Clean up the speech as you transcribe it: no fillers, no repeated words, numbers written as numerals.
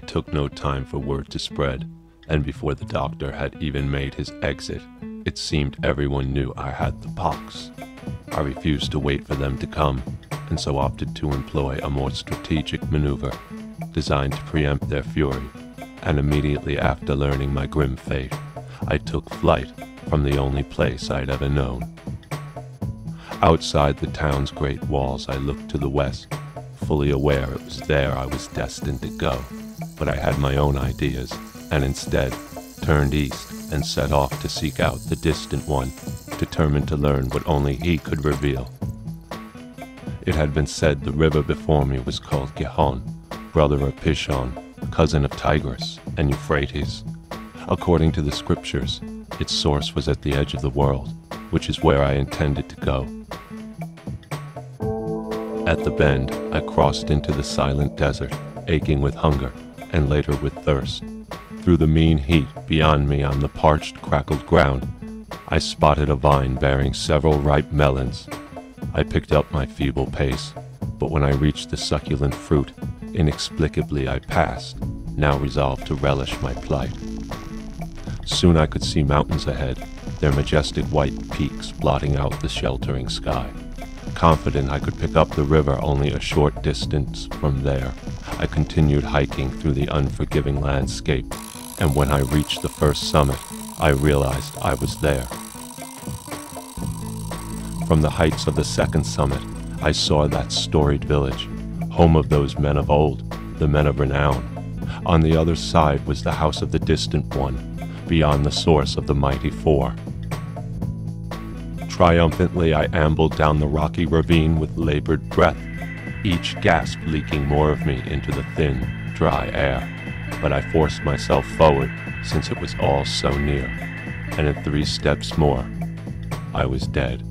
It took no time for word to spread, and before the doctor had even made his exit, it seemed everyone knew I had the pox. I refused to wait for them to come, and so opted to employ a more strategic maneuver, designed to preempt their fury, and immediately after learning my grim fate, I took flight from the only place I'd ever known. Outside the town's great walls, I looked to the west, fully aware it was there I was destined to go, but I had my own ideas, and instead turned east and set off to seek out the distant one, determined to learn what only he could reveal. It had been said the river before me was called Gihon, brother of Pishon, cousin of Tigris and Euphrates. According to the scriptures, its source was at the edge of the world, which is where I intended to go. At the bend, I crossed into the silent desert, aching with hunger, and later with thirst. Through the mean heat beyond me on the parched, crackled ground, I spotted a vine bearing several ripe melons. I picked up my feeble pace, but when I reached the succulent fruit, inexplicably I passed, now resolved to relish my plight. Soon I could see mountains ahead, their majestic white peaks blotting out the sheltering sky. Confident I could pick up the river only a short distance from there, I continued hiking through the unforgiving landscape, and when I reached the first summit, I realized I was there. From the heights of the second summit, I saw that storied village, home of those men of old, the men of renown. On the other side was the house of the distant one, beyond the source of the mighty four. Triumphantly, I ambled down the rocky ravine with labored breath, each gasp leaking more of me into the thin, dry air. But I forced myself forward, since it was all so near, and in 3 steps more, I was dead.